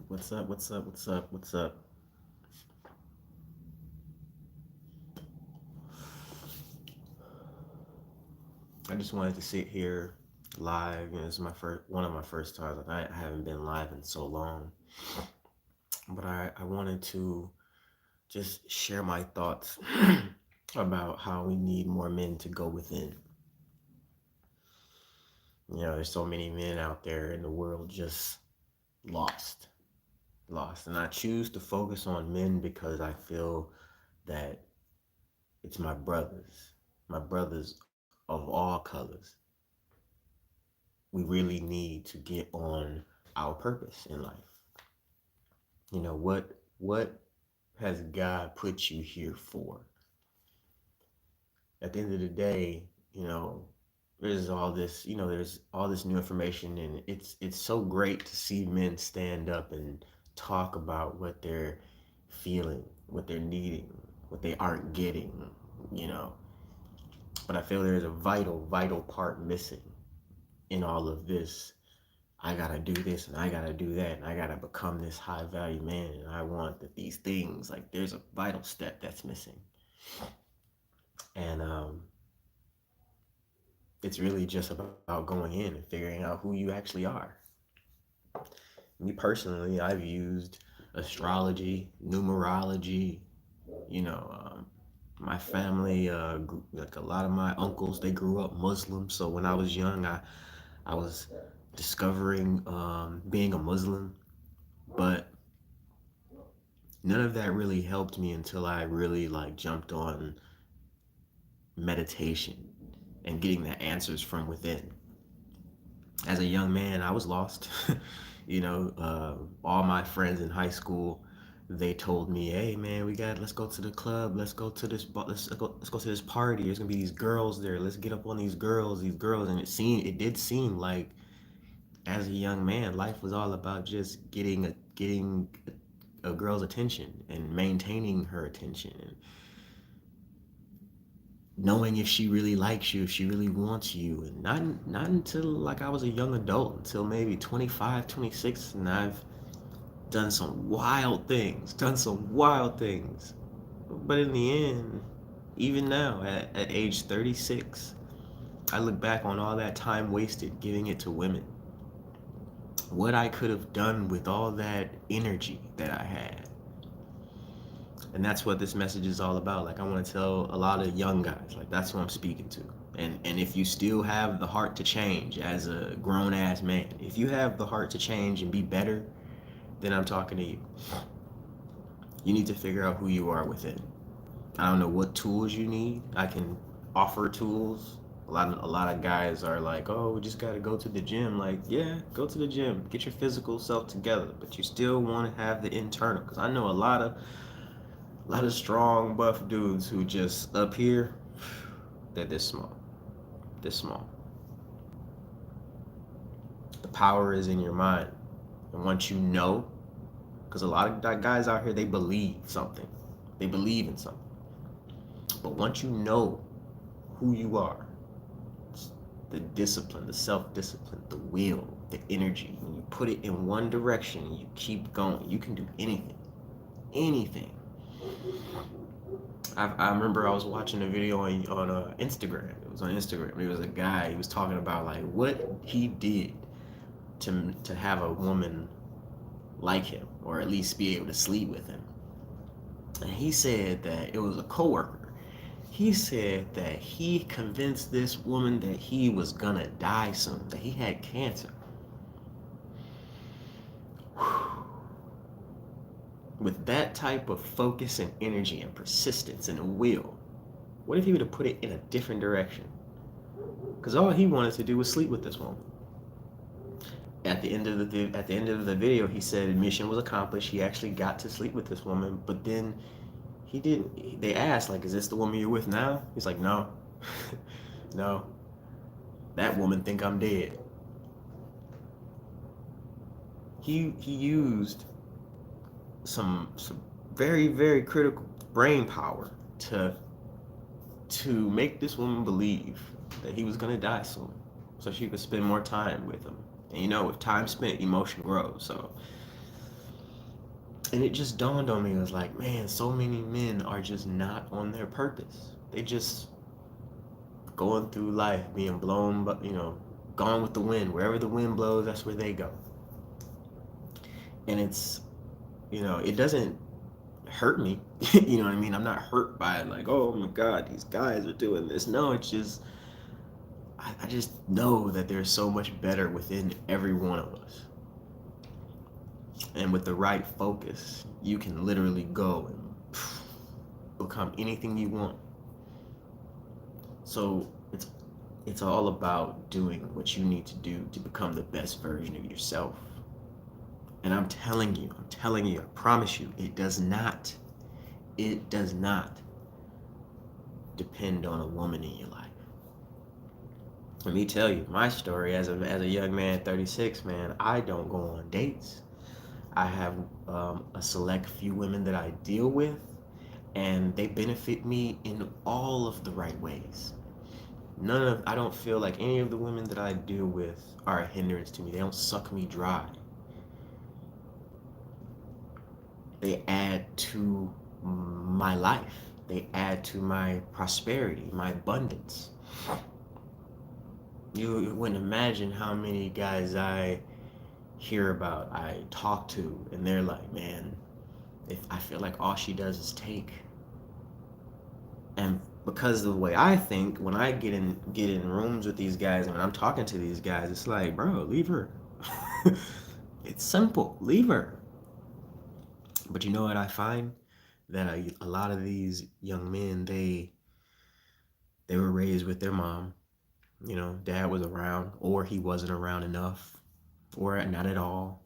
What's up? What's up? What's up? What's up? I just wanted to sit here live. It's my first, one of my first times. I haven't been live in so long, but I wanted to just share my thoughts about how we need more men to go within. There's so many men out there in the world just lost, lost, and I choose to focus on men because I feel that it's my brothers of all colors. We really need to get on our purpose in life. What has God put you here for? At the end of the day, you know, there's all this new information, and it's so great to see men stand up and talk about what they're feeling, what they're needing, what they aren't getting, you know. But I feel there's a vital part missing in all of this. I gotta do this and I gotta do that and I gotta become this high value man and I want these things. Like there's a vital step that's missing. And it's really just about going in and figuring out who you actually are. Me personally, I've used astrology, numerology, you know, my family, like a lot of my uncles, they grew up Muslim. So when I was young, I was discovering being a Muslim, but none of that really helped me until I really like jumped on meditation and getting the answers from within. As a young man, I was lost. All my friends in high school, they told me, "Hey, man, let's go to the club. Let's go to let's go to this party. There's gonna be these girls there. Let's get up on these girls." And it did seem like, as a young man, life was all about just getting a girl's attention and maintaining her attention and knowing if she really likes you, if she really wants you. And not until like I was a young adult, until maybe 25, 26, and I've done some wild things. But in the end, even now at age 36, I look back on all that time wasted giving it to women. What I could have done with all that energy that I had. And that's what this message is all about. Like I want to tell a lot of young guys, like that's who I'm speaking to. And if you still have the heart to change as a grown ass man, if you have the heart to change and be better, then I'm talking to you. You need to figure out who you are within. I don't know what tools you need. I can offer tools. A lot of guys are like, "Oh, we just got to go to the gym." Like, yeah, go to the gym, get your physical self together, but you still want to have the internal. Because I know a lot of strong buff dudes who just up here, they're this small. The power is in your mind, and once you know, because a lot of guys out here, they believe something, they believe in something, but once you know who you are, the discipline, the self-discipline, the will, the energy, when you put it in one direction and you keep going, you can do anything. I remember I was watching a video on Instagram. It was on Instagram. It was a guy. He was talking about like what he did to have a woman like him, or at least be able to sleep with him. And he said that it was a coworker. He said that he convinced this woman that he was gonna die soon, that he had cancer. With that type of focus and energy and persistence and will, what if he would have put it in a different direction? Because all he wanted to do was sleep with this woman. At the end of the video, he said mission was accomplished. He actually got to sleep with this woman, but then he didn't. They asked like, "Is this the woman you're with now?" He's like, "No, no. That woman think I'm dead." He used some very critical brain power to make this woman believe that he was gonna die soon, so she could spend more time with him. And with time spent, emotion grows. So And it just dawned on me. It was like, man, so many men are just not on their purpose. They just going through life being blown, but gone with the wind. Wherever the wind blows, that's where they go. And it doesn't hurt me. You know what I mean? I'm not hurt by it. Like, oh my God, these guys are doing this. No, it's just I just know that there's so much better within every one of us. And with the right focus, you can literally go and become anything you want. So it's all about doing what you need to do to become the best version of yourself. And I'm telling you, I promise you, it does not depend on a woman in your life. Let me tell you my story as a young man, 36, man. I don't go on dates. I have a select few women that I deal with, and they benefit me in all of the right ways. I don't feel like any of the women that I deal with are a hindrance to me. They don't suck me dry. They add to my life. They add to my prosperity, my abundance. You wouldn't imagine how many guys I hear about, I talk to, and they're like, man, if I feel like all she does is take. And because of the way I think, when I get in rooms with these guys and when I'm talking to these guys, it's like, bro, leave her. It's simple, leave her. But you know what I find? That a lot of these young men, they were raised with their mom. Dad was around, or he wasn't around enough, or not at all.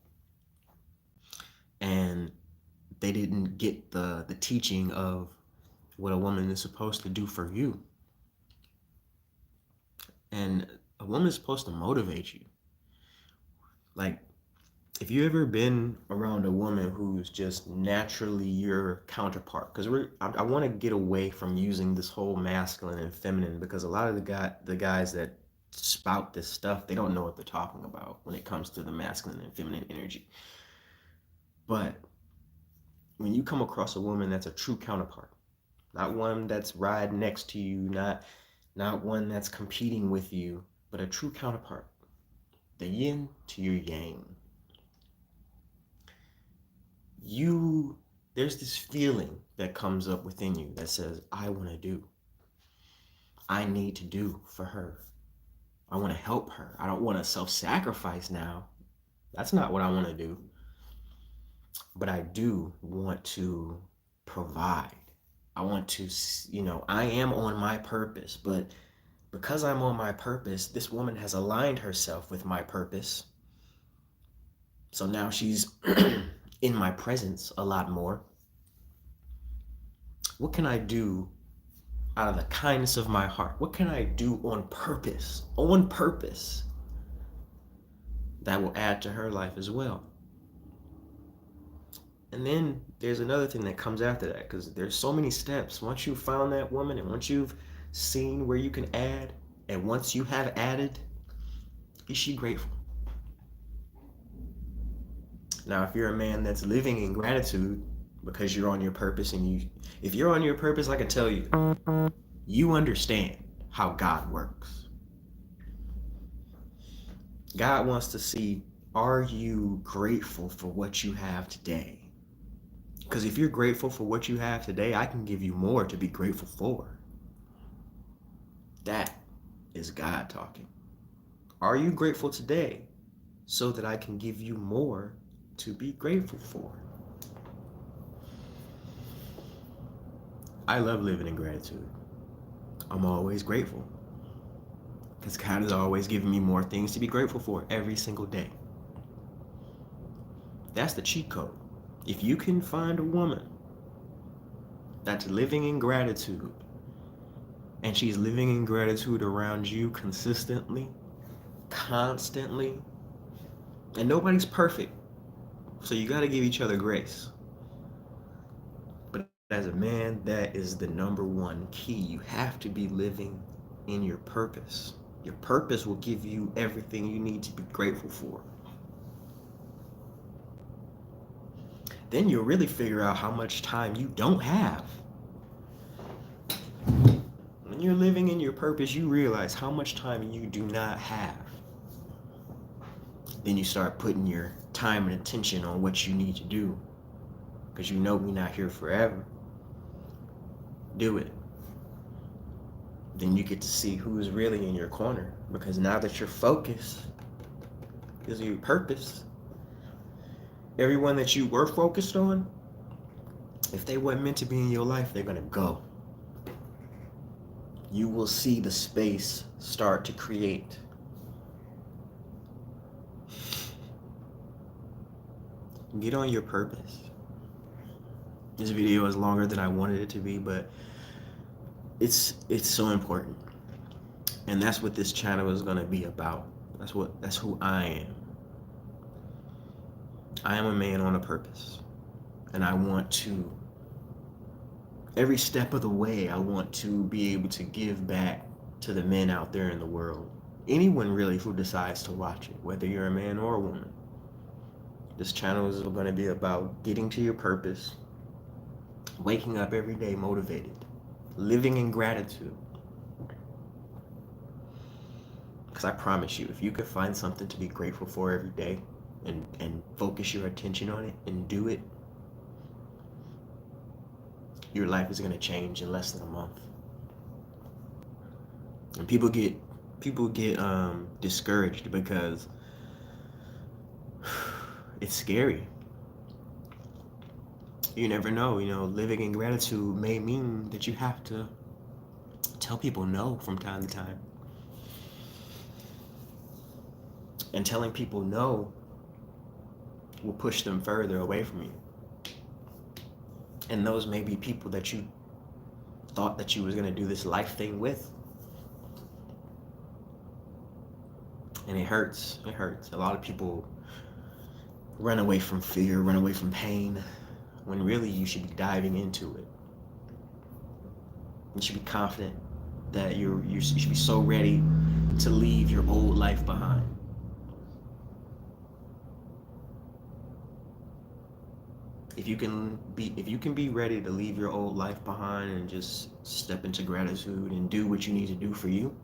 And they didn't get the teaching of what a woman is supposed to do for you. And a woman is supposed to motivate you. Like, if you ever been around a woman who's just naturally your counterpart, because I want to get away from using this whole masculine and feminine, because a lot of the guys that spout this stuff, they don't know what they're talking about when it comes to the masculine and feminine energy. But when you come across a woman that's a true counterpart, not one that's riding next to you, not one that's competing with you, but a true counterpart, the yin to your yang. There's this feeling that comes up within you that says, I want to do. I need to do for her. I want to help her. I don't want to self-sacrifice now. That's not what I want to do. But I do want to provide. I want to, I am on my purpose, but because I'm on my purpose, this woman has aligned herself with my purpose. So now she's in my presence a lot more. What can I do out of the kindness of my heart? What can I do on purpose? On purpose. That will add to her life as well. And then there's another thing that comes after that, because there's so many steps. Once you've found that woman, and once you've seen where you can add, and once you have added, is she grateful? Now, if you're a man that's living in gratitude because you're on your purpose, and if you're on your purpose, I can tell you, you understand how God works. God wants to see, are you grateful for what you have today? Because if you're grateful for what you have today, I can give you more to be grateful for. That is God talking. Are you grateful today so that I can give you more to be grateful for? I love living in gratitude. I'm always grateful because God has always given me more things to be grateful for every single day. That's the cheat code. If you can find a woman that's living in gratitude, and she's living in gratitude around you consistently, constantly, and nobody's perfect, so you got to give each other grace. But as a man, that is the number one key. You have to be living in your purpose. Your purpose will give you everything you need to be grateful for. then you'll really figure out how much time you don't have. When you're living in your purpose, you realize how much time you do not have. Then you start putting your time and attention on what you need to do, because you know we're not here forever. Do it. Then you get to see who's really in your corner, because now that you're focused, is your purpose. Everyone that you were focused on, if they weren't meant to be in your life, they're gonna go. You will see the space start to create. Get on your purpose. This video is longer than I wanted it to be, but it's so important. And that's what this channel is gonna be about. That's who I am. I am a man on a purpose. And I want to, every step of the way, I want to be able to give back to the men out there in the world. Anyone really who decides to watch it, whether you're a man or a woman. This channel is going to be about getting to your purpose, waking up every day motivated, living in gratitude. Because I promise you, if you could find something to be grateful for every day and focus your attention on it and do it, your life is going to change in less than a month. And people get discouraged because it's scary. You never know, living in gratitude may mean that you have to tell people no from time to time. And telling people no will push them further away from you. And those may be people that you thought that you was going to do this life thing with. And it hurts. It hurts. A lot of people run away from fear, run away from pain, when really you should be diving into it. You should be confident that you should be so ready to leave your old life behind. If you can be ready to leave your old life behind and just step into gratitude and do what you need to do for you,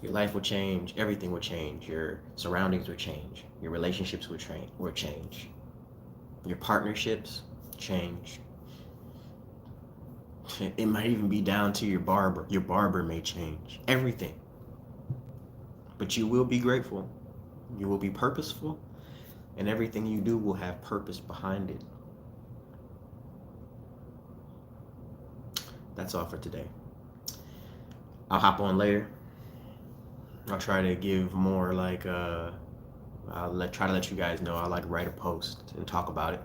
your life will change, everything will change, your surroundings will change, your relationships will change, your partnerships change. It might even be down to your barber. Your barber may change. Everything. But you will be grateful. You will be purposeful. And everything you do will have purpose behind it. That's all for today. I'll hop on later. I'll try to give more try to let you guys know. I write a post and talk about it.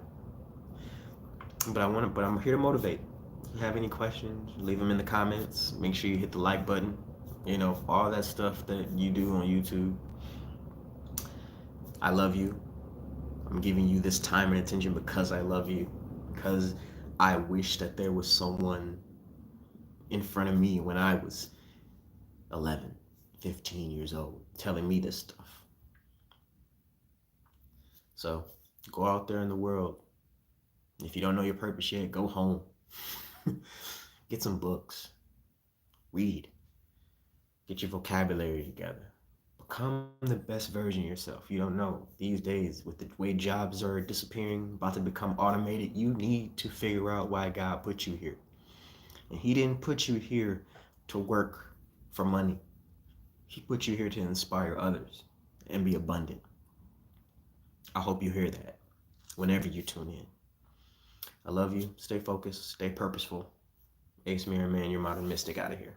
But I'm here to motivate. If you have any questions, leave them in the comments. Make sure you hit the like button. All that stuff that you do on YouTube. I love you. I'm giving you this time and attention because I love you. Because I wish that there was someone in front of me when I was 11, 15 years old telling me this stuff. So go out there in the world. If you don't know your purpose yet, go home. Get some books. Read. Get your vocabulary together. Become the best version of yourself. You don't know. These days, with the way jobs are disappearing, about to become automated, you need to figure out why God put you here. And He didn't put you here to work for money. He put you here to inspire others and be abundant. I hope you hear that whenever you tune in. I love you. Stay focused. Stay purposeful. Ace Mirror Man, your modern mystic, out of here.